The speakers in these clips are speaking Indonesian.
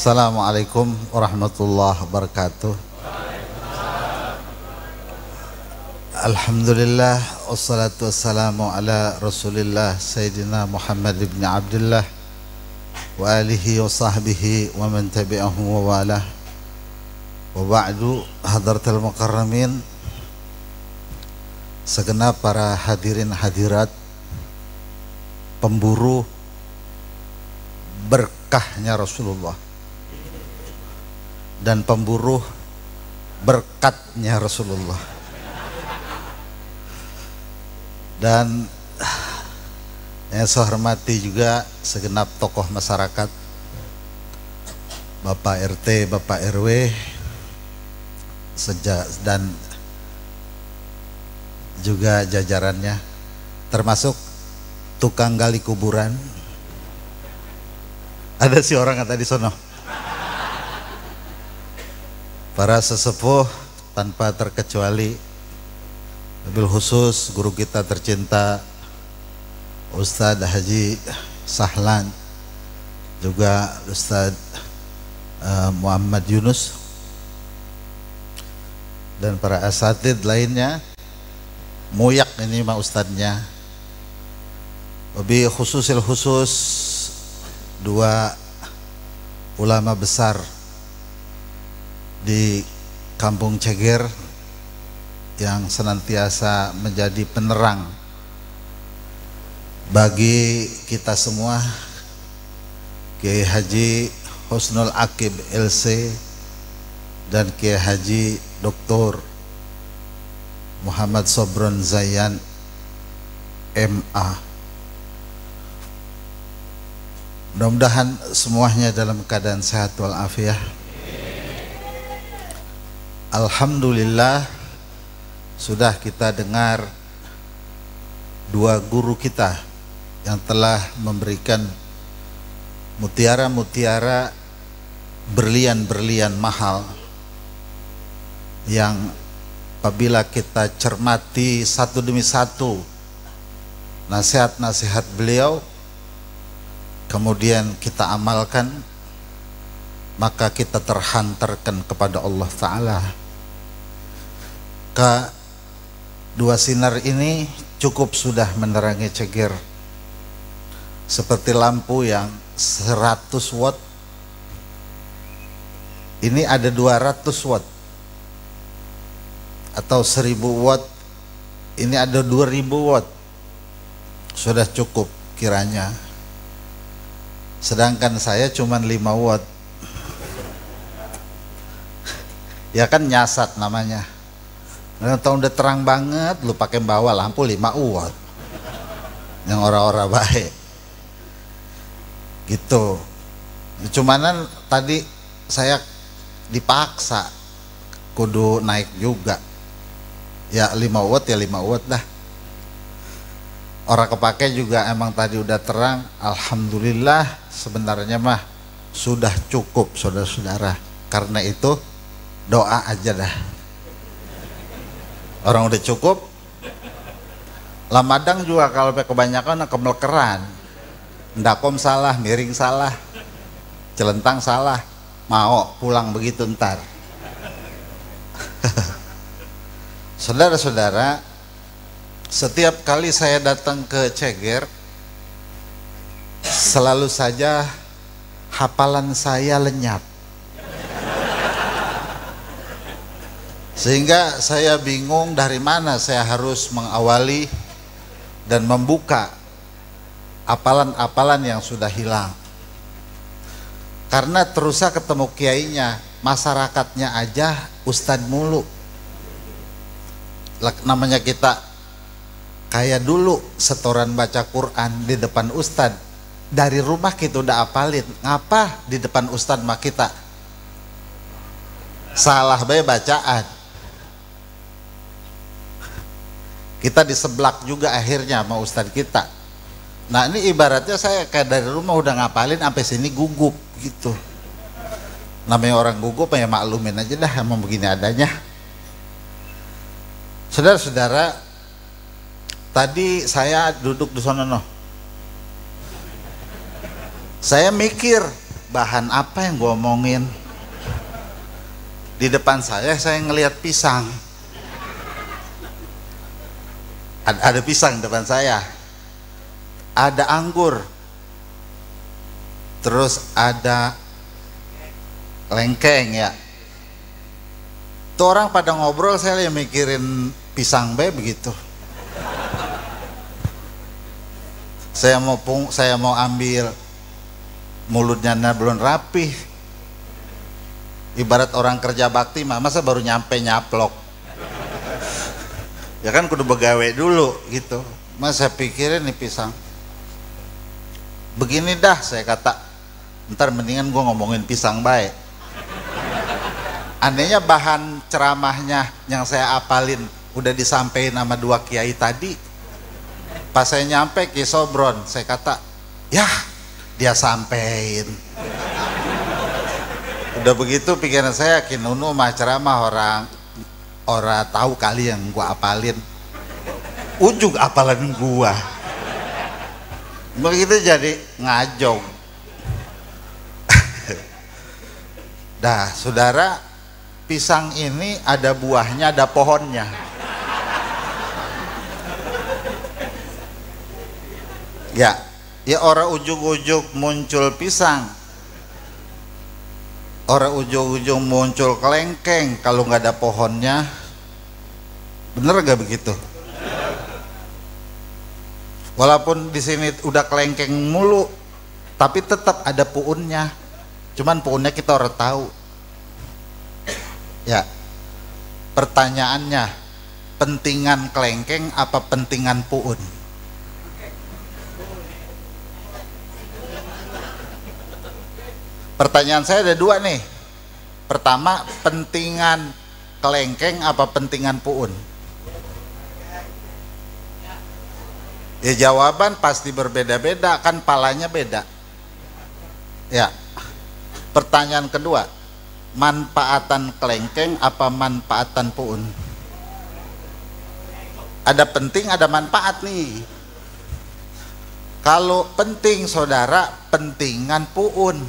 Assalamualaikum warahmatullahi wabarakatuh. Alhamdulillah wassalatu wassalamu ala Rasulillah Sayyidina Muhammad ibn Abdullah wa alihi wa sahbihi wa man tabi'ahu wa walah. Wa ba'du, hadratal mukarramin, segenap para hadirin hadirat, pemburu berkahnya Rasulullah dan pemburu berkatnya Rasulullah, dan yang saya hormati juga segenap tokoh masyarakat, Bapak RT, Bapak RW, dan juga jajarannya, termasuk tukang gali kuburan. Ada si orang yang tadi sono. Para sesepuh tanpa terkecuali, wabil khusus guru kita tercinta Ustadz Haji Sahlan, juga Ustadz Muhammad Yunus, dan para asatid lainnya. Muyak ini mah ustadznya. Wabil khususil khusus dua ulama besar di Kampung Ceger yang senantiasa menjadi penerang bagi kita semua, Kiai Haji Husnul Aqib LC dan Kiai Haji Dr. Muhammad Sobron Zayan MA. Mudah-mudahan semuanya dalam keadaan sehat walafiat. Alhamdulillah, sudah kita dengar dua guru kita yang telah memberikan mutiara-mutiara, berlian-berlian mahal yang apabila kita cermati satu demi satu nasihat-nasihat beliau, kemudian kita amalkan, maka kita terhantarkan kepada Allah Ta'ala. Dua sinar ini cukup sudah menerangi Ceger, seperti lampu yang 100 watt, ini ada 200 watt, atau 1000 watt, ini ada 2000 watt, sudah cukup kiranya. Sedangkan saya cuman 5 watt. Ya kan nyasat namanya. Tahun udah terang banget, lu pakai bawa lampu 5 watt yang ora-ora baik gitu. Cumanan tadi saya dipaksa kudu naik juga, ya 5 watt ya 5 watt dah. Orang kepake juga emang tadi udah terang. Alhamdulillah, sebenarnya mah sudah cukup saudara-saudara. Karena itu doa aja dah. Orang udah cukup. Lamadang juga kalau kebanyakan kemelekeran, ndakom salah, miring salah, celentang salah, mau pulang begitu ntar. Saudara-saudara, setiap kali saya datang ke Ceger, selalu saja hafalan saya lenyap, sehingga saya bingung dari mana saya harus mengawali dan membuka apalan-apalan yang sudah hilang. Karena terusnya ketemu kiainya, masyarakatnya aja ustadz mulu. Namanya kita kayak dulu setoran baca Quran di depan ustadz, dari rumah kita udah apalin, ngapa di depan ustadz mah kita salah bae bacaan. Kita diseblak juga akhirnya sama ustadz kita. Nah ini ibaratnya saya kayak dari rumah udah ngapalin sampai sini gugup gitu. Namanya orang gugup ya maklumin aja dah, emang begini adanya. Saudara-saudara, tadi saya duduk di sana, saya mikir bahan apa yang gue omongin. Di depan saya ngelihat pisang. Ada pisang di depan saya. Ada anggur. Terus ada lengkeng ya. Tuh orang pada ngobrol, saya yang mikirin pisang begitu. Saya mau ambil, mulutnya belum rapi. Ibarat orang kerja bakti mah, masa baru nyampe nyaplok. Ya kan kudu begawe dulu gitu. Mas saya pikirin nih pisang. Begini dah saya kata, ntar mendingan gue ngomongin pisang baik. Anehnya bahan ceramahnya yang saya apalin udah disampaikan sama dua kiai tadi. Pas saya nyampe Ki Sobron, saya kata, ya dia sampein. Udah begitu pikiran saya, Ki Nunu mah ceramah orang tahu kali yang gua apalin. Ujung apalan gua. Begitu jadi ngajong. Dah, saudara, pisang ini ada buahnya, ada pohonnya. Ya orang ujung-ujung muncul pisang, orang ujung-ujung muncul kelengkeng. Kalau nggak ada pohonnya, bener gak begitu? Walaupun di sini udah kelengkeng mulu, tapi tetap ada puunnya. Cuman puunnya kita orang tahu. Ya, pertanyaannya, pentingan kelengkeng apa pentingan puun? Pertanyaan saya ada dua nih. Pertama, pentingan kelengkeng apa pentingan puun? Ya jawaban pasti berbeda-beda, kan palanya beda. Ya. Pertanyaan kedua, manfaatan kelengkeng apa manfaatan puun? Ada penting, ada manfaat nih. Kalau penting saudara, pentingan puun.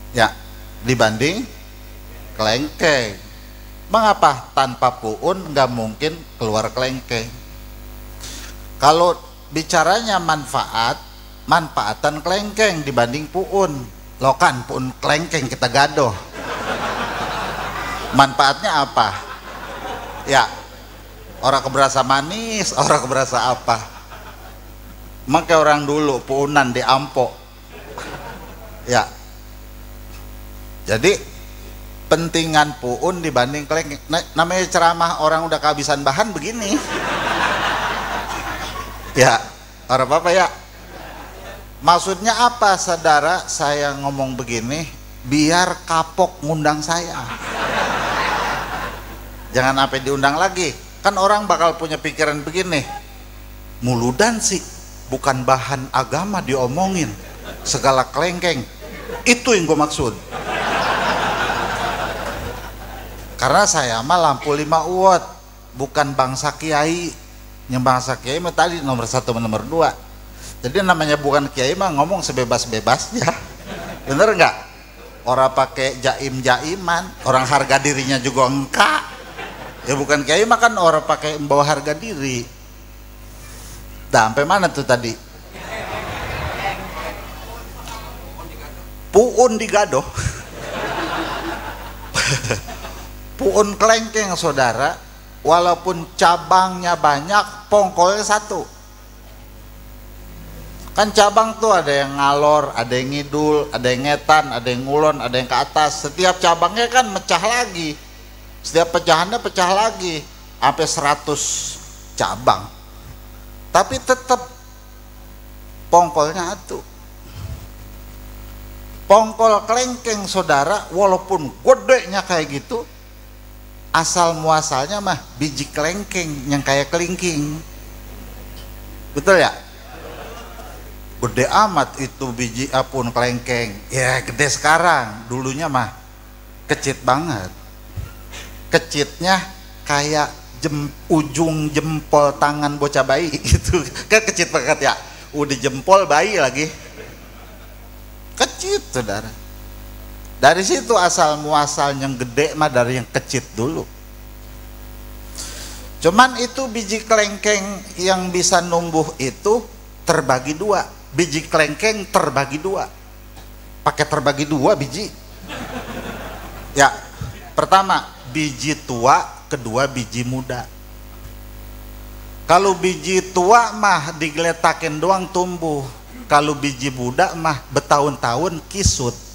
Ya, dibanding kelengkeng. Mengapa tanpa puun nggak mungkin keluar kelengkeng? Kalau bicaranya manfaatan kelengkeng dibanding puun. Loh kan puun kelengkeng kita gadoh. Manfaatnya apa? Ya, orang keberasa manis, orang keberasa apa? Maka orang dulu puunan di Ampo. Ya. Jadi pentingan puun dibanding kelengkeng. Namanya ceramah orang udah kehabisan bahan begini. Ya, orang apa ya? Maksudnya apa saudara saya ngomong begini? Biar kapok ngundang saya. Jangan sampai diundang lagi. Kan orang bakal punya pikiran begini. Muludan sih bukan bahan agama diomongin, segala kelengkeng. Itu yang gue maksud. Karena saya mah lampu 5 watt, bukan bangsa kiai. Yang bangsa kiai mah tadi nomor 1 nomor 2. Jadi namanya bukan kiai mah ngomong sebebas-bebasnya. Bener nggak? Orang pakai jaim-jaiman, orang harga dirinya juga enggak. Ya bukan kiai mah kan orang pakai membawa harga diri. Nah, sampai mana tuh tadi? Puun digadoh. Puun kelengkeng saudara, walaupun cabangnya banyak, pongkolnya satu. Kan cabang tuh ada yang ngalor, ada yang ngidul, ada yang ngetan, ada yang ngulon, ada yang ke atas. Setiap cabangnya kan mecah lagi. Setiap pecahannya pecah lagi, sampai 100 cabang. Tapi tetap pongkolnya satu. Pongkol kelengkeng saudara, walaupun gedenya kayak gitu, asal muasalnya mah biji kelengkeng yang kayak kelingking. Betul ya? Gede amat itu biji apun kelengkeng. Ya gede sekarang, dulunya mah kecil banget. Kecitnya kayak ujung jempol tangan bocah bayi gitu. Kan kecil banget ya. Udah jempol bayi lagi. kecil, saudara. Dari situ asal muasal yang gede mah dari yang kecil dulu. Cuman itu biji kelengkeng yang bisa numbuh itu terbagi dua. Biji kelengkeng terbagi dua. Pakai terbagi dua biji. Ya, pertama biji tua, kedua biji muda. Kalau biji tua mah digeletakin doang tumbuh. Kalau biji muda mah bertahun-tahun kisut.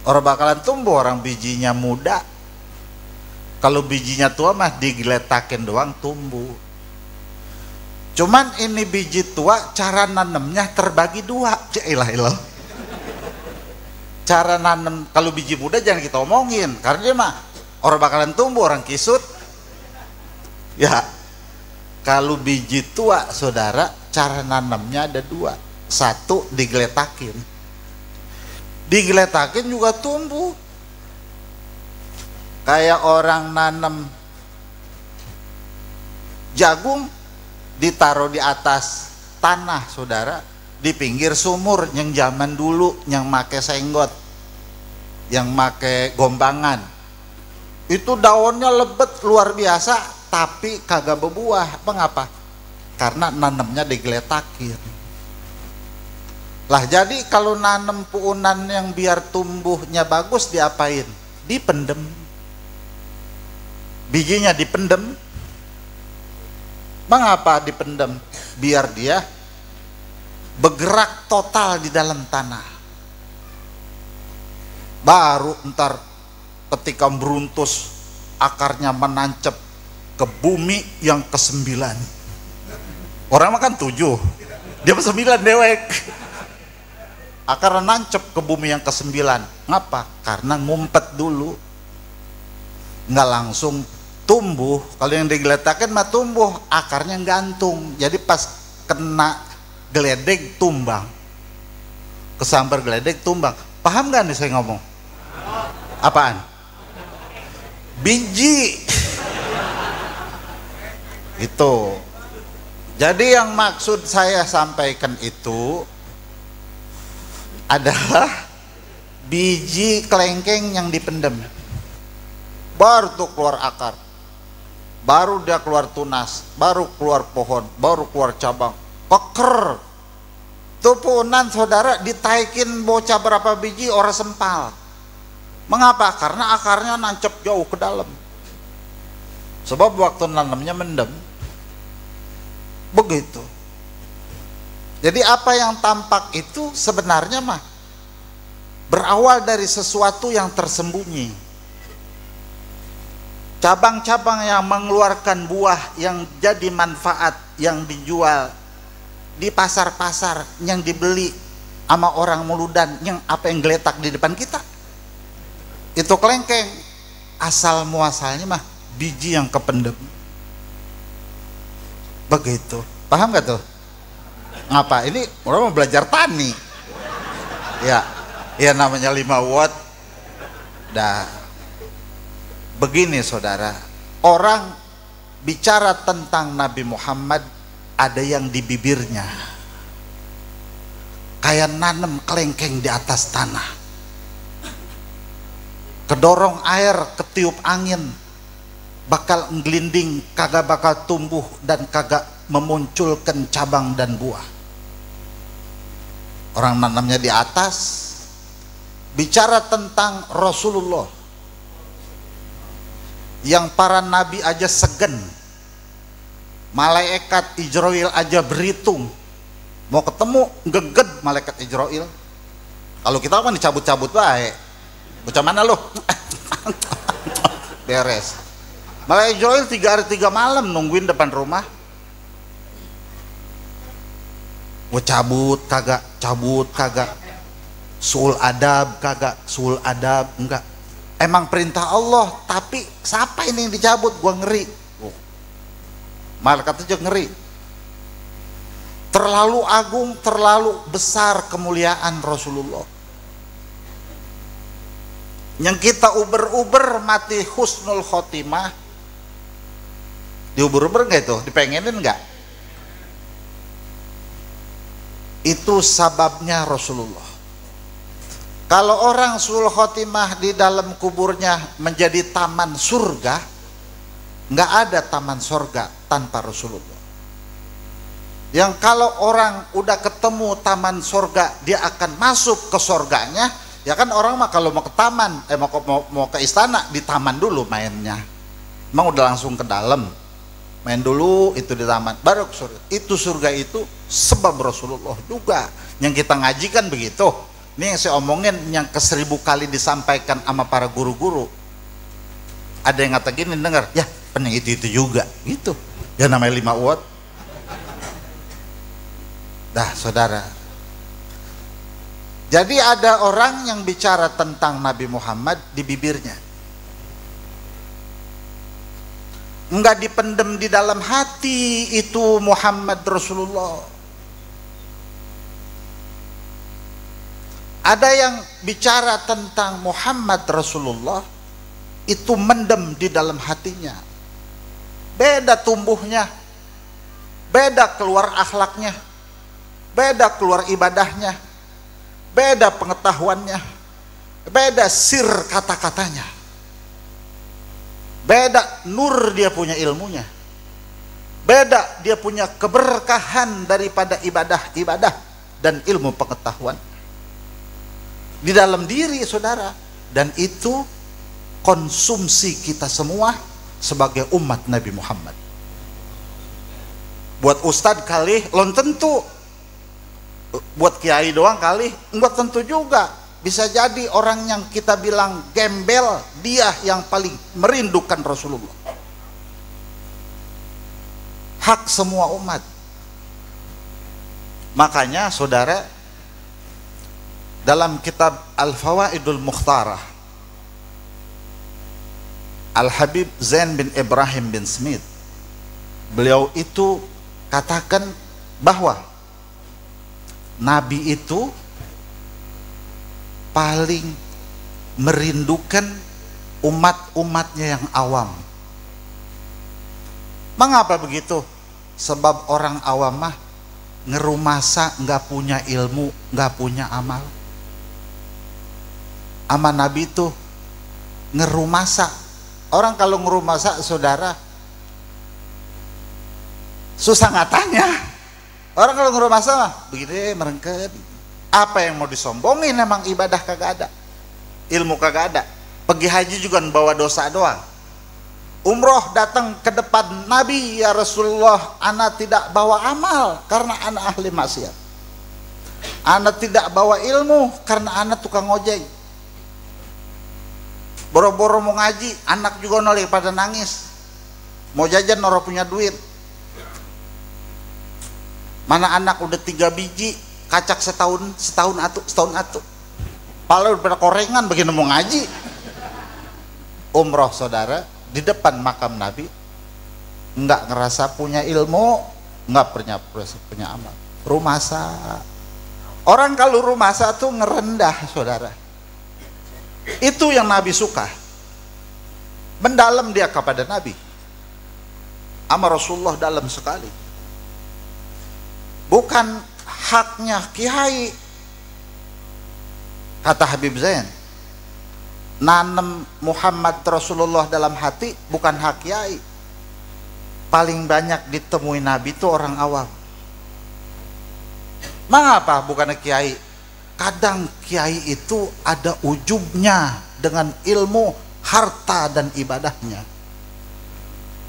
Orang bakalan tumbuh orang bijinya muda. Kalau bijinya tua mah digeletakin doang tumbuh. Cuman ini biji tua cara nanemnya terbagi dua. Ilah. Cara nanem kalau biji muda jangan kita omongin karena dia mah orang bakalan tumbuh orang kisut. Ya. Kalau biji tua saudara cara nanemnya ada dua. Satu digeletakin. Digeletakin juga tumbuh. Kayak orang nanam jagung ditaruh di atas tanah saudara, di pinggir sumur yang zaman dulu yang make senggot, yang make gombangan, itu daunnya lebat luar biasa tapi kagak berbuah. Mengapa? Karena nanamnya digeletakin. Lah jadi kalau nanam puunan yang biar tumbuhnya bagus diapain? Dipendem. Bijinya dipendem. Mengapa dipendem? Biar dia bergerak total di dalam tanah. Baru ntar ketika beruntus akarnya menancap ke bumi yang ke-9. Orang makan 7, dia 9 dewek. Akarnya nancap ke bumi yang ke-9. Ngapa? Karena ngumpet dulu, nggak langsung tumbuh. Kalau yang digeletakan mah tumbuh, akarnya gantung. Jadi pas kena geledek tumbang, kesambar geledek tumbang. Paham gak nih saya ngomong? Apaan? Biji. Itu. Jadi yang maksud saya sampaikan itu adalah biji kelengkeng yang dipendem. Baru tuh keluar akar, baru dia keluar tunas, baru keluar pohon, baru keluar cabang, keker. Tupunan saudara ditaikin bocah berapa biji orang sempal. Mengapa? Karena akarnya nancep jauh ke dalam. Sebab waktu nanamnya mendem. Begitu. Jadi apa yang tampak itu sebenarnya mah berawal dari sesuatu yang tersembunyi. Cabang-cabang yang mengeluarkan buah yang jadi manfaat, yang dijual di pasar-pasar, yang dibeli sama orang muludan, yang apa yang geletak di depan kita, itu kelengkeng. Asal muasalnya mah biji yang kependem. Begitu. Paham gak tuh? Ngapa? Ini orang mau belajar tani. Ya namanya 5 watt. Dah. Begini saudara, orang bicara tentang Nabi Muhammad ada yang di bibirnya, kayak nanem kelengkeng di atas tanah, kedorong air, ketiup angin, bakal ngelinding, kagak bakal tumbuh dan kagak memunculkan cabang dan buah. Orang nanamnya di atas. Bicara tentang Rasulullah yang para nabi aja segen, malaikat Ijrail aja berhitung mau ketemu geged malaikat Ijrail. Kalau kita kan dicabut-cabut baik, bocah mana lo? Beres. Malaikat Ijrail 3 hari 3 malam nungguin depan rumah. Gua cabut kagak, suul adab kagak, suul adab enggak. Emang perintah Allah, tapi siapa ini yang dicabut? Gua ngeri. Malaikat itu ngeri. Terlalu agung, terlalu besar kemuliaan Rasulullah. Yang kita uber-uber mati husnul khotimah. Diuber-uber enggak itu? Dipengenin enggak? Itu sababnya Rasulullah. Kalau orang suul khotimah di dalam kuburnya menjadi taman surga, nggak ada taman surga tanpa Rasulullah. Yang kalau orang udah ketemu taman surga, dia akan masuk ke surganya. Ya kan orang mah kalau mau ke taman, mau ke istana, di taman dulu mainnya. Emang udah langsung ke dalam, main dulu itu di taman, baru ke surga. Itu surga itu sebab Rasulullah juga. Yang kita ngaji kan begitu. Ini yang saya omongin yang ke1000 kali disampaikan sama para guru-guru. Ada yang ngata gini, dengar, ya pening itu juga, gitu. Ya namanya 5 watt. Dah saudara. Jadi ada orang yang bicara tentang Nabi Muhammad di bibirnya, enggak dipendem di dalam hati itu Muhammad Rasulullah. Ada yang bicara tentang Muhammad Rasulullah itu mendem di dalam hatinya. Beda tumbuhnya, beda keluar akhlaknya, beda keluar ibadahnya, beda pengetahuannya, beda sir kata-katanya, beda nur dia punya ilmunya, beda dia punya keberkahan daripada ibadah-ibadah dan ilmu pengetahuan di dalam diri saudara. Dan itu konsumsi kita semua sebagai umat Nabi Muhammad. Buat ustadz kali belum tentu, buat kiai doang kali enggak tentu juga. Bisa jadi orang yang kita bilang gembel, dia yang paling merindukan Rasulullah. Hak semua umat. Makanya saudara, dalam kitab Al-Fawaidul Mukhtarah, Al-Habib Zain bin Ibrahim bin Smith, beliau itu katakan bahwa Nabi itu paling merindukan umat-umatnya yang awam. Mengapa begitu? Sebab orang awam mah ngerumasa, nggak punya ilmu, nggak punya amal. Ama Nabi itu ngerumasa. Orang kalau ngerumasa saudara susah ngatanya. Orang kalau ngerumasa mah begini merengket. Apa yang mau disombongin? Emang ibadah kagak ada, ilmu kagak ada. Pergi haji juga bawa dosa doang. Umroh datang ke depan Nabi, ya Rasulullah, anak tidak bawa amal karena anak ahli maksiat. Anak tidak bawa ilmu karena anak tukang ojek. Boro-boro mau ngaji, anak juga nolih pada nangis. Mau jajan noro punya duit. Mana anak udah 3 biji kacak setahun atu. Pala udah pada korengan begini mau ngaji. Umroh saudara di depan makam Nabi, enggak ngerasa punya ilmu, enggak punya amal. Rumasa. Orang kalau rumasa tuh ngerendah saudara. Itu yang Nabi suka. Mendalam dia kepada Nabi. Ama Rasulullah dalam sekali. Bukan haknya kiai, kata Habib Zain, nanem Muhammad Rasulullah dalam hati bukan hak kiai. Paling banyak ditemui Nabi itu orang awam. Mengapa bukan kiai? Kadang kiai itu ada ujubnya dengan ilmu, harta dan ibadahnya.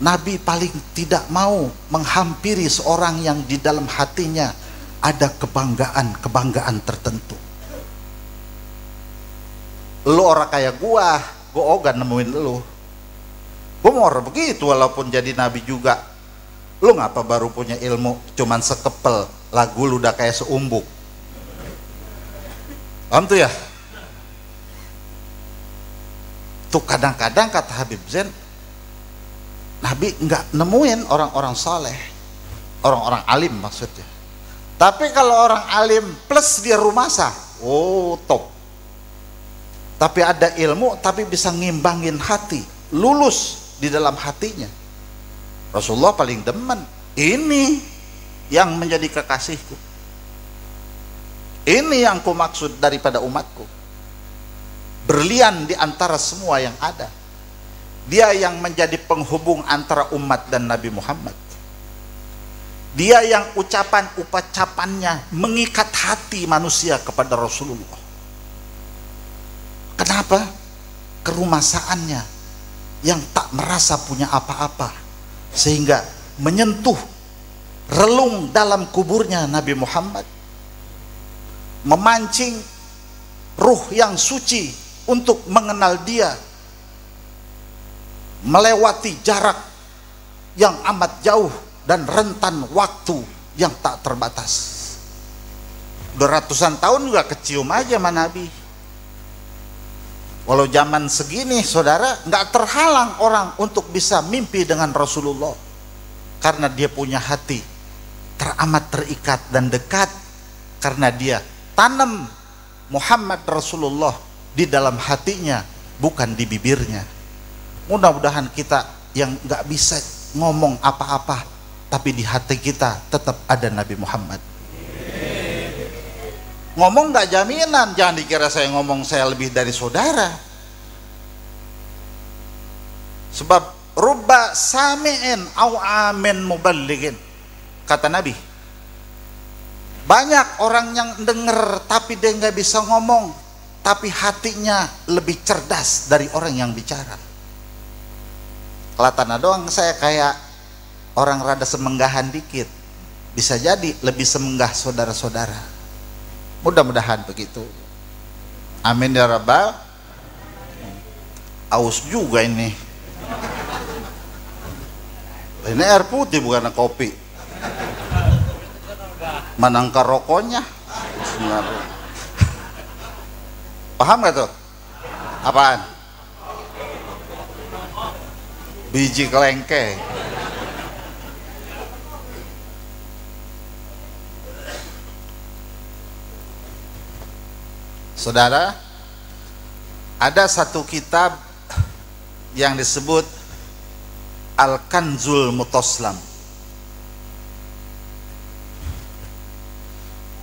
Nabi paling tidak mau menghampiri seorang yang di dalam hatinya ada kebanggaan tertentu. Lu orang kayak gua oga nemuin lu. Gua mau orang begitu walaupun jadi Nabi juga. Lu ngapa baru punya ilmu cuman sekepel, lagu lu udah kayak seumbuk. Paham tuh ya? Tuh kadang-kadang kata Habib Zain, Nabi nggak nemuin orang-orang saleh, orang-orang alim maksudnya. Tapi kalau orang alim plus dia rumasa, oh top. Tapi ada ilmu, tapi bisa ngimbangin hati, lulus di dalam hatinya. Rasulullah paling demen, ini yang menjadi kekasihku. Ini yang kumaksud daripada umatku. Berlian di antara semua yang ada. Dia yang menjadi penghubung antara umat dan Nabi Muhammad. Dia yang ucapan-ucapannya mengikat hati manusia kepada Rasulullah. Kenapa? Kerumasaannya yang tak merasa punya apa-apa, sehingga menyentuh relung dalam kuburnya Nabi Muhammad, memancing ruh yang suci untuk mengenal dia, melewati jarak yang amat jauh dan rentan waktu yang tak terbatas. Beratusan tahun juga kecium aja sama Nabi. Walau zaman segini saudara, nggak terhalang orang untuk bisa mimpi dengan Rasulullah, karena dia punya hati teramat terikat dan dekat, karena dia tanam Muhammad Rasulullah di dalam hatinya, bukan di bibirnya. Mudah-mudahan kita yang nggak bisa ngomong apa-apa, tapi di hati kita tetap ada Nabi Muhammad. Ngomong nggak jaminan, jangan dikira saya ngomong saya lebih dari saudara. Sebab rubba sami'in au amin muballighin, kata Nabi, banyak orang yang denger tapi dia nggak bisa ngomong, tapi hatinya lebih cerdas dari orang yang bicara. Kelihatannya doang saya kayak orang rada semenggahan dikit, bisa jadi lebih semenggah saudara-saudara. Mudah-mudahan begitu. Amin ya rabbal. Aus juga ini. Ini air putih bukan kopi. Manangka rokoknya. Paham gak tuh? Apaan? Biji kelengke. Saudara, ada satu kitab yang disebut Al-Kanzul Mutaslam.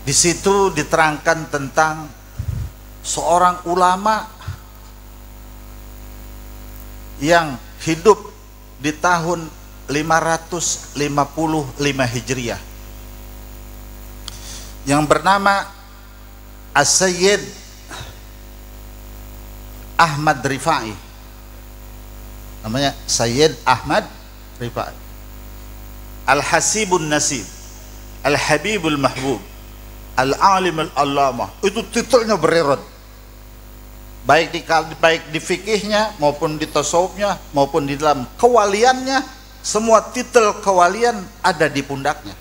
Di situ diterangkan tentang seorang ulama yang hidup di tahun 555 Hijriah, yang bernama As-Sayyid Ahmad Rifai. Namanya Sayyid Ahmad Rifai. Al-Hasibun Nasib, Al-Habibul Mahbub, Al-Alim Al-Allamah. Itu titelnya berirad. Baik di fikihnya maupun di tasawufnya maupun di dalam kewaliannya, semua titel kewalian ada di pundaknya.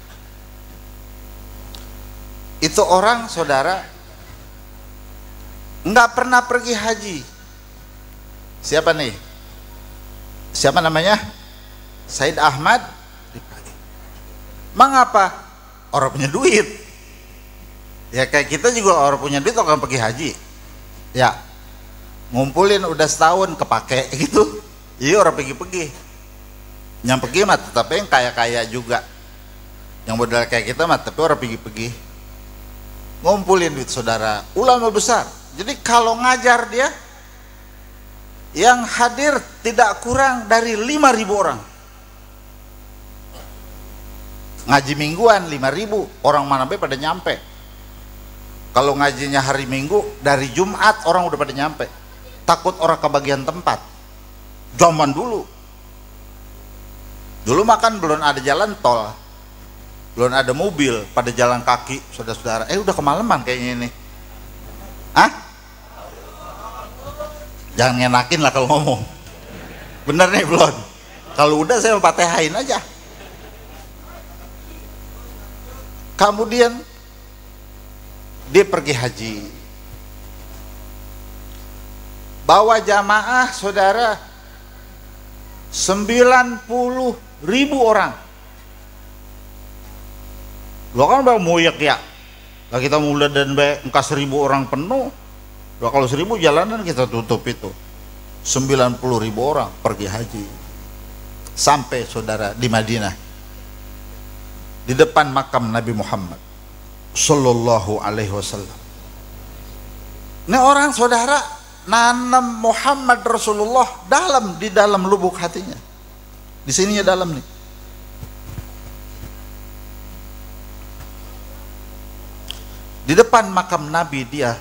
Itu orang saudara nggak pernah pergi haji. Siapa nih? Siapa namanya? Said Ahmad. Mengapa? Orang punya duit. Ya kayak kita juga orang punya duit orang pergi haji. Ya, ngumpulin udah setahun kepake gitu. Iya orang pergi-pergi. Yang pergi mah tetapi yang kaya-kaya juga. Yang modal kayak kita mah tapi orang pergi-pergi. Ngumpulin duit saudara. Ulama besar. Jadi kalau ngajar dia, yang hadir tidak kurang dari 5.000 orang. Ngaji mingguan 5.000 orang, mana be pada nyampe. Kalau ngajinya hari Minggu, dari Jumat orang udah pada nyampe. Takut orang kebagian tempat. Zaman dulu makan belum ada jalan tol, belum ada mobil, pada jalan kaki saudara-saudara. Udah kemalaman kayaknya ini. Hah? Jangan ngenakin lah kalau ngomong. Bener nih belum? Kalau udah saya patehain aja. Kemudian dia pergi haji, bawa jamaah saudara 90.000 orang. Lo kan udah muyak ya. Lah kita mulai dan engkau 1.000 orang penuh. Lah kalau 1.000 jalanan kita tutup itu. 90.000 orang pergi haji. Sampai saudara di Madinah, di depan makam Nabi Muhammad Sallallahu alaihi wasallam. Ini orang saudara nanam Muhammad Rasulullah di dalam lubuk hatinya. Di sininya dalam nih. Di depan makam Nabi dia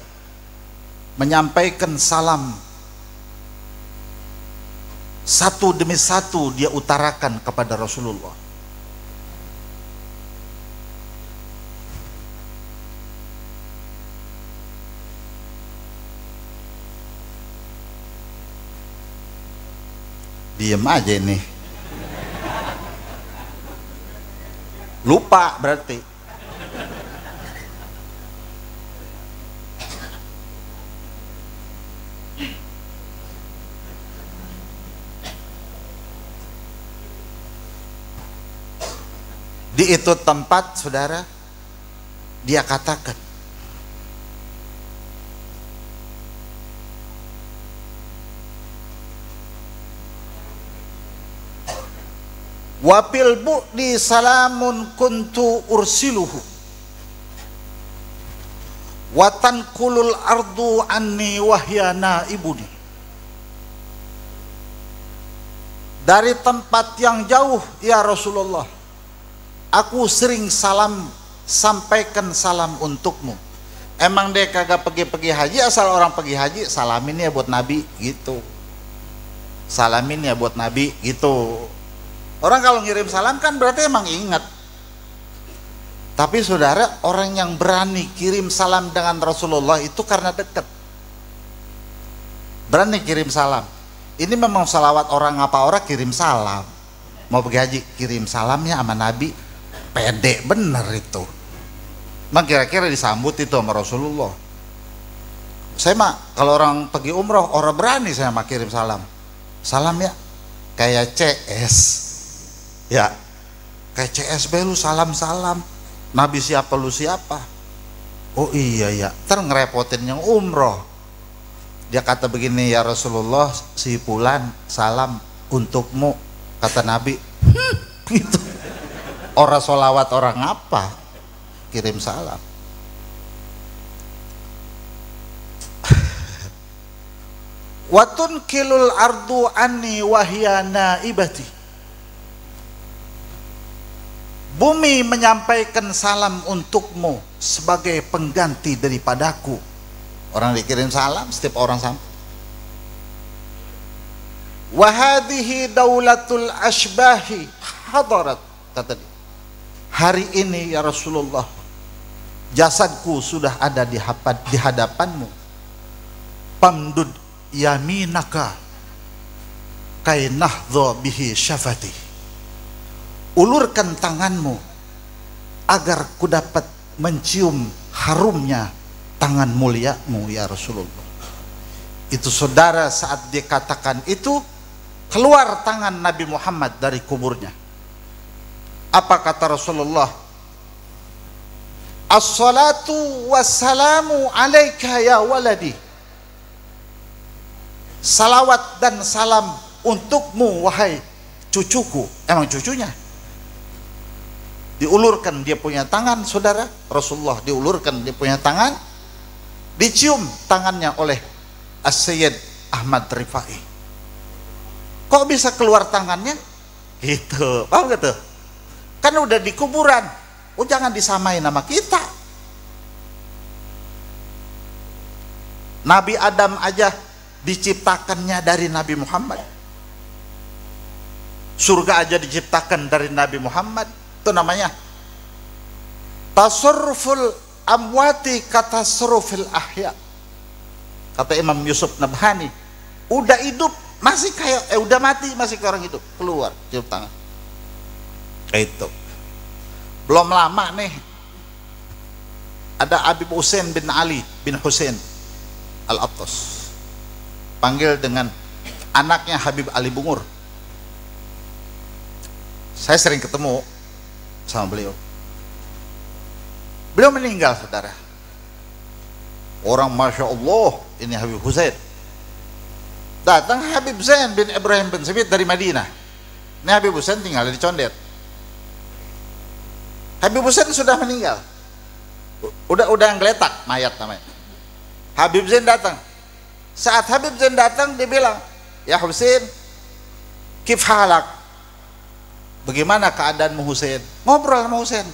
menyampaikan salam. Satu demi satu dia utarakan kepada Rasulullah. Diem aja ini. Lupa berarti. Di itu tempat saudara dia katakan, wapil bu'di salamun kuntu ursiluhu watan kulul ardu anni wahyana ibuni. Dari tempat yang jauh ya Rasulullah, aku sering sampaikan salam untukmu. Emang dia kagak pergi haji, asal orang pergi haji salamin ya buat Nabi gitu. Salamin ya buat Nabi gitu. Orang kalau ngirim salam kan berarti emang ingat. Tapi saudara, orang yang berani kirim salam dengan Rasulullah itu karena dekat. Berani kirim salam. Ini memang salawat orang apa orang kirim salam. Mau pergi haji kirim salamnya sama Nabi. Pede bener itu. Emang kira-kira disambut itu sama Rasulullah. Saya mah kalau orang pergi umroh, orang berani saya mah kirim salam. Salam ya, kayak CS. Ya, kayak CS be lu salam-salam. Nabi siapa lu siapa? Oh iya ya, ntar ngerepotin yang umroh. Dia kata begini, ya Rasulullah, si Fulan salam untukmu. Kata Nabi, gitu. Orang solawat orang apa kirim salam. Watun kilul ardu anni wahyana ibati. Bumi menyampaikan salam untukmu sebagai pengganti daripadaku. Orang dikirim salam, setiap orang sampai. Wahadihi daulatul ashbahi hadarat, kata dia. Hari ini ya Rasulullah, jasadku sudah ada di hadapanmu. Pamdud yaminaka kainahdha bihi syafati. Ulurkan tanganmu agar ku dapat mencium harumnya tangan muliamu ya Rasulullah. Itu saudara, saat dia katakan itu, keluar tangan Nabi Muhammad dari kuburnya. Apa kata Rasulullah? As-salatu wassalamu alaika ya waladi. Salawat dan salam untukmu wahai cucuku. Emang cucunya? Diulurkan dia punya tangan, saudara. Rasulullah diulurkan dia punya tangan, dicium tangannya oleh As-Sayyid Ahmad Rifai. Kok bisa keluar tangannya? Gitu, paham gak tuh? Kan udah di kuburan. Oh, jangan disamain nama kita. Nabi Adam aja diciptakannya dari Nabi Muhammad. Surga aja diciptakan dari Nabi Muhammad. Itu namanya tasarruful amwati katasarrufil ahya. Kata Imam Yusuf Nabhani, udah hidup masih kayak udah mati masih kayak orang hidup. Keluar cium tangan. Itu belum lama nih ada Habib Hussein bin Ali bin Hussein Al-Attas, panggil dengan anaknya Habib Ali Bungur. Saya sering ketemu sama beliau. Beliau meninggal, saudara. Orang Masya Allah, ini Habib Hussein. Datang Habib Zain bin Ibrahim bin Sabit dari Madinah. Ini Habib Hussein tinggal di Condet. Habib Hussein sudah meninggal. Udah ngeletak mayat namanya. Habib Zain datang. Saat Habib Zain datang, dia bilang, ya Husain, kif halak, bagaimana keadaanmu Husain? Ngobrol sama Husain.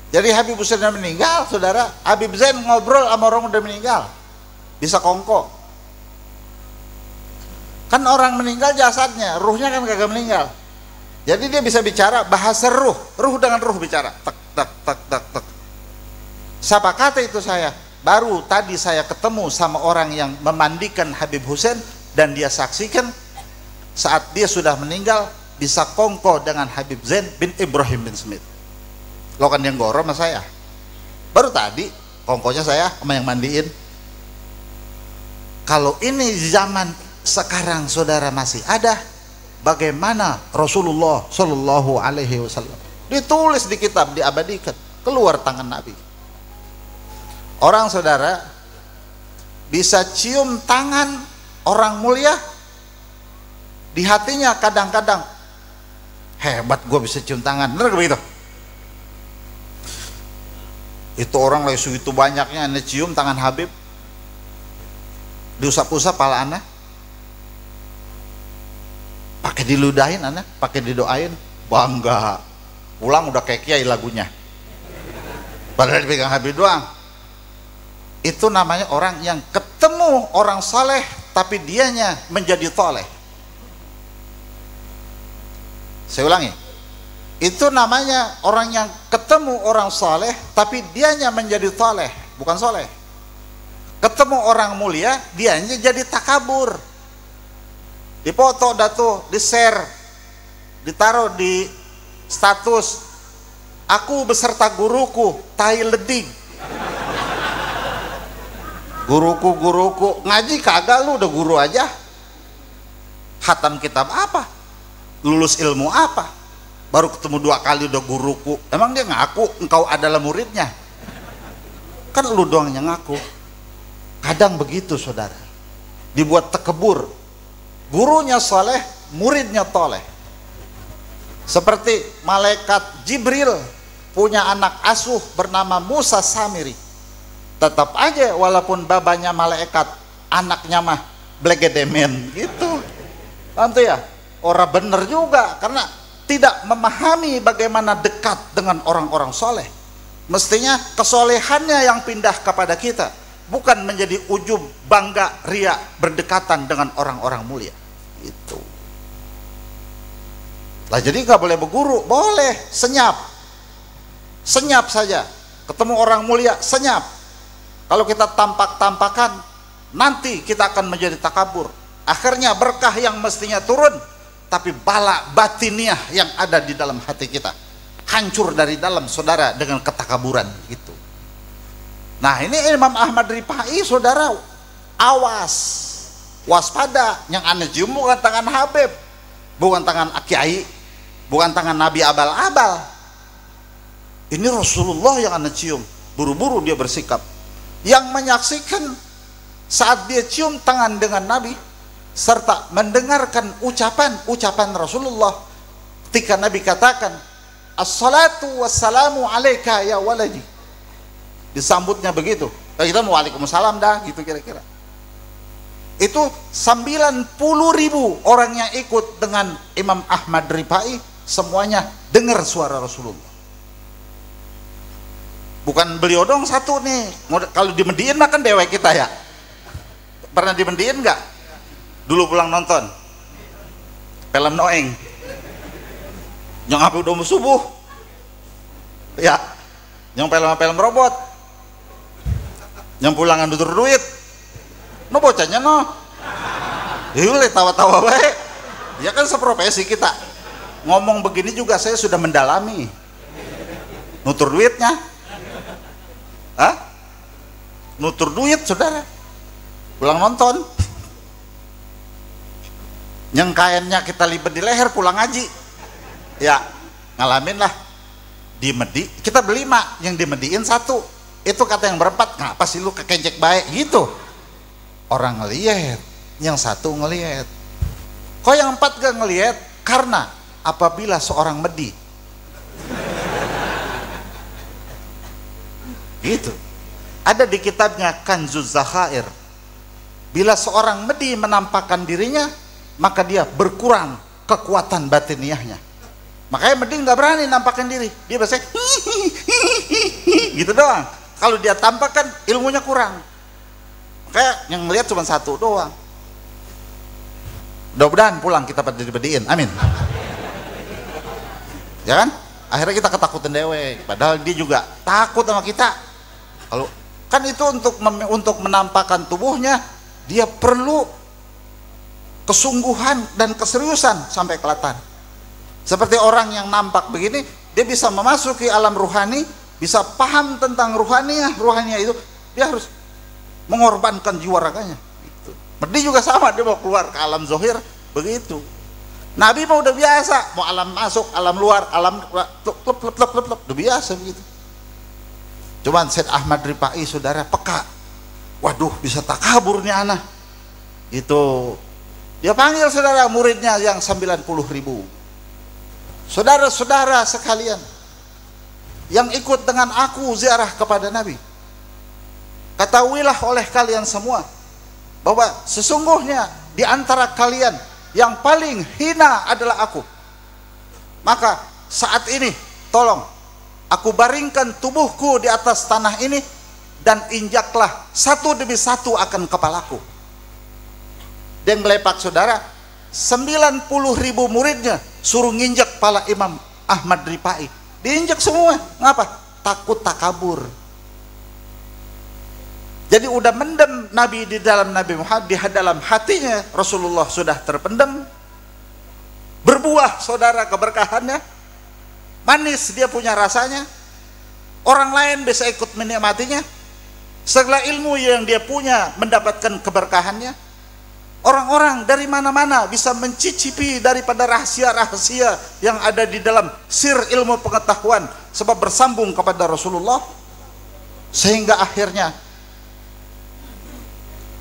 Jadi Habib Husain udah meninggal, saudara. Habib Zain ngobrol sama orang udah meninggal, bisa kongko. Kan orang meninggal jasadnya, ruhnya kan kagak meninggal. Jadi dia bisa bicara bahasa ruh dengan ruh bicara. Tak tak tak tak tak. Siapa kata itu saya? Baru tadi saya ketemu sama orang yang memandikan Habib Husain dan dia saksikan saat dia sudah meninggal bisa kongko dengan Habib Zain bin Ibrahim bin Smith. Lo kan yang goro sama saya. Baru tadi kongkonya saya sama yang mandiin. Kalau ini zaman sekarang saudara masih ada, bagaimana Rasulullah Shallallahu Alaihi Wasallam ditulis di kitab, diabadikan, keluar tangan Nabi. Orang saudara bisa cium tangan orang mulia di hatinya, kadang-kadang hebat gue bisa cium tangan, bener begitu? Itu orang lagi segitu banyaknya ane cium tangan Habib, diusap-usap pala anak, pakai diludahin anak, pakai didoain, bangga, pulang udah kayak kiai lagunya, padahal dipegang Habib doang. Itu namanya orang yang ketemu orang saleh tapi dianya menjadi toleh. Saya ulangi, itu namanya orang yang ketemu orang saleh tapi dianya menjadi toleh, bukan soleh. Ketemu orang mulia, dianya jadi takabur, dipoto dah tuh, di share, ditaruh di status, aku beserta guruku tai leding. Guruku ngaji kagak, lu udah guru aja. Khatam kitab apa? Lulus ilmu apa? Baru ketemu 2 kali udah guruku. Emang dia ngaku engkau adalah muridnya? Kan lu doang yang ngaku. Kadang begitu saudara, dibuat tekebur. Gurunya soleh, muridnya toleh. Seperti malaikat Jibril punya anak asuh bernama Musa Samiri. Tetap aja walaupun babanya malaikat, anaknya mah blegedemen gitu. Tentu ya, orang bener juga karena tidak memahami bagaimana dekat dengan orang-orang soleh. Mestinya kesolehannya yang pindah kepada kita, bukan menjadi ujub, bangga, ria, berdekatan dengan orang-orang mulia. Itu. Lah jadi nggak boleh berguru, boleh senyap, senyap saja. Ketemu orang mulia, senyap. Kalau kita tampak-tampakan, nanti kita akan menjadi takabur. Akhirnya berkah yang mestinya turun, tapi bala batiniah yang ada di dalam hati kita hancur dari dalam, saudara, dengan ketakaburan gitu. Nah ini Imam Ahmad Rifai, saudara, awas, waspada. Yang aneh cium bukan tangan Habib, bukan tangan Kiai, bukan tangan Nabi abal-abal. Ini Rasulullah yang aneh cium. Buru-buru dia bersikap. Yang menyaksikan saat dia cium tangan dengan Nabi serta mendengarkan ucapan Rasulullah ketika Nabi katakan assalatu wassalamu alaika ya waladi, disambutnya begitu. Kita mau waalaikumsalam dah gitu kira-kira. Itu 90.000 orang yang ikut dengan Imam Ahmad Rifai, semuanya dengar suara Rasulullah. Bukan beliau dong satu nih. Kalau di Mediin mah kan dewa kita ya. Pernah di Mediin nggak? Dulu pulang nonton film Noeng. Yang apa udah mau subuh? Ya. Yang film robot. Yang pulangan dutur duit. No bocahnya no. Yule tawa-tawa baik. Ya kan seprofesi kita. Ngomong begini juga saya sudah mendalami. Nutur duitnya. Hah? Nutur duit saudara, pulang nonton. Yang kainnya kita libat di leher pulang ngaji, ya ngalamin lah. Di Medi kita berlima, yang di Mediin satu, itu kata yang berempat, ngapa sih lu kekencek baik gitu. Orang ngeliat, yang satu ngeliat. Kok yang 4 gak ngeliat? Karena apabila seorang Medi Gitu. Ada di kitabnya Kanzuz Zakhair. Bila seorang medi menampakkan dirinya, maka dia berkurang kekuatan batiniahnya. Makanya medi nggak berani nampakkan diri. Dia biasanya gitu doang. Kalau dia tampakkan, ilmunya kurang. Kayak yang ngelihat cuma satu doang. Mudah-mudahan pulang kita bedi-bediin, amin. Ya kan? Akhirnya kita ketakutan dewek. Padahal dia juga takut sama kita. Kalau kan itu untuk menampakkan tubuhnya, dia perlu kesungguhan dan keseriusan sampai kelihatan. Seperti orang yang nampak begini, dia bisa memasuki alam ruhani, bisa paham tentang ruhaniah itu, dia harus mengorbankan jiwa raganya. Gitu. Medi juga sama, dia mau keluar ke alam zohir begitu. Nabi mah udah biasa, mau alam masuk, alam luar, alam udah biasa begitu. Cuman Syed Ahmad Rifai saudara peka, waduh bisa takabur nih anak. Itu dia panggil saudara muridnya yang 90.000. Saudara-saudara sekalian yang ikut dengan aku ziarah kepada Nabi, ketahuilah oleh kalian semua bahwa sesungguhnya di antara kalian yang paling hina adalah aku. Maka saat ini tolong aku baringkan tubuhku di atas tanah ini dan injaklah satu demi satu akan kepalaku. Dan melepak saudara, 90.000 muridnya suruh nginjak kepala Imam Ahmad Rifai, diinjak semua. Ngapa? Takut takabur. Jadi udah mendem Nabi di dalam Nabi Muhammad, di dalam hatinya Rasulullah sudah terpendam. Berbuah saudara keberkahannya, manis dia punya rasanya. Orang lain bisa ikut menikmatinya. Segala ilmu yang dia punya mendapatkan keberkahannya. Orang-orang dari mana-mana bisa mencicipi daripada rahasia-rahasia yang ada di dalam sir ilmu pengetahuan sebab bersambung kepada Rasulullah. Sehingga akhirnya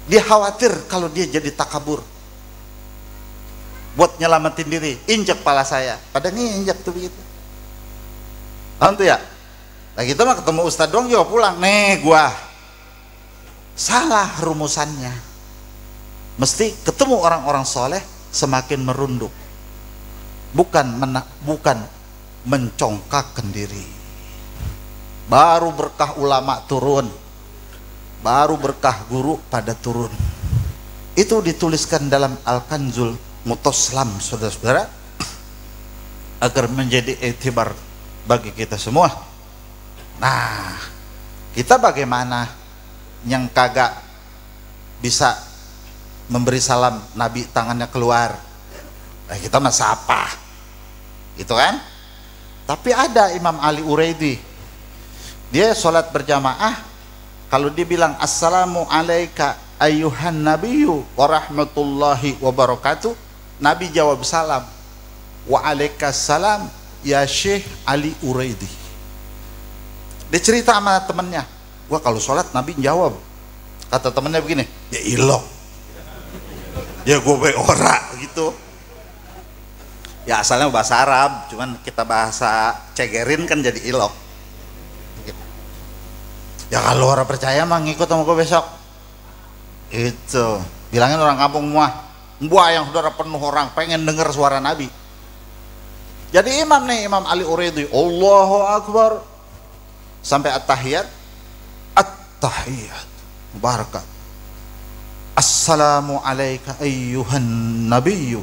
dia khawatir kalau dia jadi takabur. Buat nyelamatin diri, injak kepala saya. Padahal injak tuh begitu. Paham tuh ya? Nah kita mah ketemu Ustadz doang juga pulang. Nih gua salah rumusannya. Mesti ketemu orang-orang soleh semakin merunduk, bukan mencongkakkan diri. Baru berkah ulama turun, baru berkah guru pada turun. Itu dituliskan dalam Al-Kanzul Mutaslam, saudara-saudara, agar menjadi etibar bagi kita semua. Nah, kita bagaimana yang kagak bisa memberi salam Nabi tangannya keluar? Nah, kita mah sapa gitu kan. Tapi ada Imam Ali Uraidi, dia sholat berjamaah, kalau dia bilang assalamu alaika ayyuhan nabiyyu wa rahmatullahi wa barakatuh, Nabi jawab salam wa alaikassalam ya Syekh Ali Uraidi. Dia cerita sama temennya, gua kalau sholat Nabi jawab, kata temennya begini, ya ilok ya gue be ora gitu. Ya asalnya bahasa Arab, cuman kita bahasa cegerin kan jadi ilok. Ya kalau orang percaya mah ngikut sama gue besok. Itu bilangin orang kampung mah, gua yang saudara penuh orang pengen denger suara Nabi. Jadi imam nih, Imam Ali Uraidi, Allahu Akbar sampai at-tahiyat, barakat. Assalamu alaika ayyuhan nabiyyu.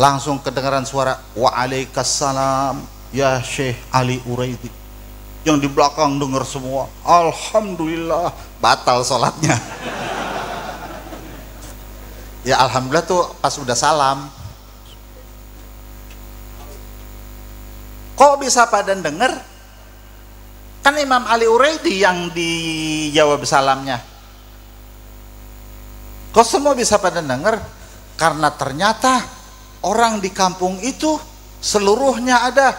Langsung kedengaran suara wa alaikassalam ya Syekh Ali Uraidi. Yang di belakang dengar semua, alhamdulillah, batal sholatnya. Ya alhamdulillah tuh pas udah salam. Kok bisa pada denger? Kan Imam Ali Uraidi yang dijawab salamnya. Kok semua bisa pada dengar? Karena ternyata orang di kampung itu seluruhnya adalah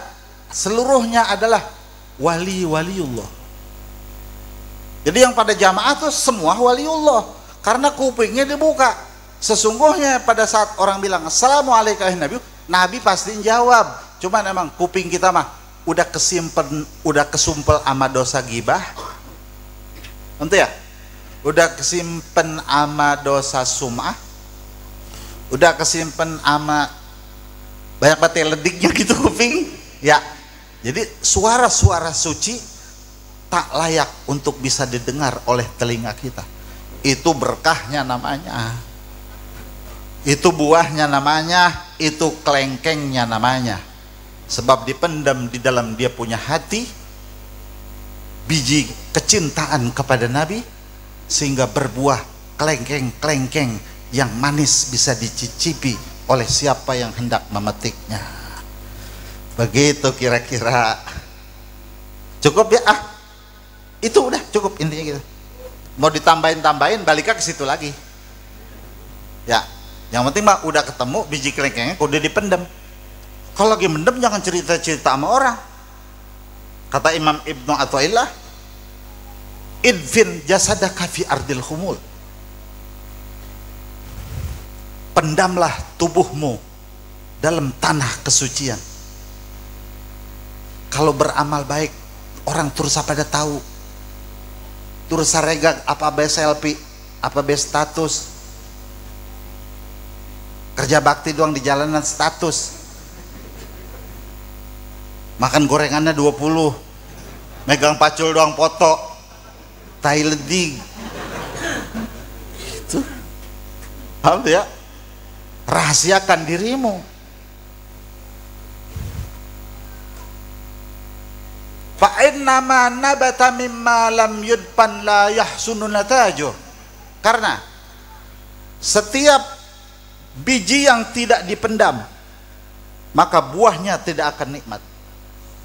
waliullah. Jadi yang pada jamaah tuh semua waliullah, karena kupingnya dibuka. Sesungguhnya pada saat orang bilang assalamualaikum Nabi, Nabi pasti jawab. Cuman emang kuping kita mah udah kesumpel ama dosa gibah, nanti ya, udah kesimpen ama dosa sum'ah, udah kesimpen ama banyak banget lediknya gitu kuping, ya. Jadi suara-suara suci tak layak untuk bisa didengar oleh telinga kita. Itu berkahnya namanya, itu buahnya namanya, itu kelengkengnya namanya. Sebab dipendam di dalam dia punya hati biji kecintaan kepada Nabi, sehingga berbuah kelengkeng-kelengkeng yang manis bisa dicicipi oleh siapa yang hendak memetiknya. Begitu kira-kira. Cukup ya? Itu udah cukup intinya gitu. Mau ditambahin baliknya ke situ lagi. Ya, yang penting mah udah ketemu biji kelengkengnya, udah dipendam. Kalau lagi mendem jangan cerita-cerita sama orang. Kata Imam Ibnu Athaillah, idfin jasadaka fi ardil khumul. Pendamlah tubuhmu dalam tanah kesucian. Kalau beramal baik, orang terus pada tahu. Terus saregag apa be selfie, apa be status. Kerja bakti doang di jalanan status. Makan gorengannya 20, megang pacul doang foto, tai leding gitu. Paham ya? Rahasiakan dirimu. Fa inna ma nabata mimma lam yudpan la yahsunu natajuh. Karena setiap biji yang tidak dipendam, maka buahnya tidak akan nikmat.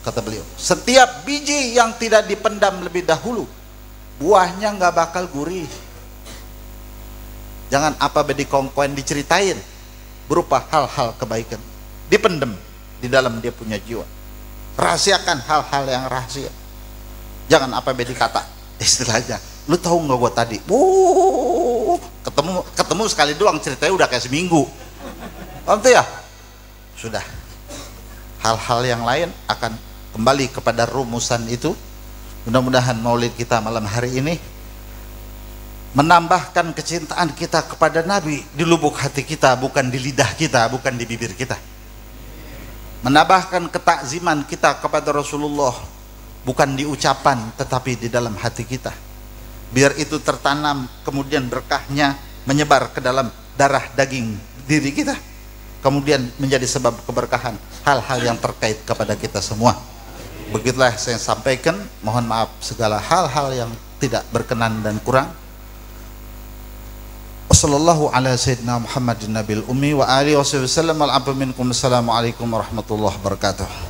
Kata beliau, setiap biji yang tidak dipendam lebih dahulu, buahnya nggak bakal gurih. Jangan apa bedi kongkoen diceritain berupa hal-hal kebaikan, dipendam di dalam dia punya jiwa. Rahasiakan hal-hal yang rahasia. Jangan apa bedi kata istilahnya. Lu tahu nggak gua tadi? Ketemu sekali doang, ceritanya udah kayak seminggu. Nanti ya sudah. Hal-hal yang lain akan kembali kepada rumusan itu. Mudah-mudahan maulid kita malam hari ini menambahkan kecintaan kita kepada Nabi di lubuk hati kita, bukan di lidah kita, bukan di bibir kita. Menambahkan ketakziman kita kepada Rasulullah, bukan di ucapan tetapi di dalam hati kita. Biar itu tertanam, kemudian berkahnya menyebar ke dalam darah daging diri kita, kemudian menjadi sebab keberkahan hal-hal yang terkait kepada kita semua. Begitulah saya sampaikan. Mohon maaf segala hal-hal yang tidak berkenan dan kurang. Wassallallahu ala sayyidina Muhammadin nabil ummi wa alihi wasallam. Assalamualaikum warahmatullahi wabarakatuh.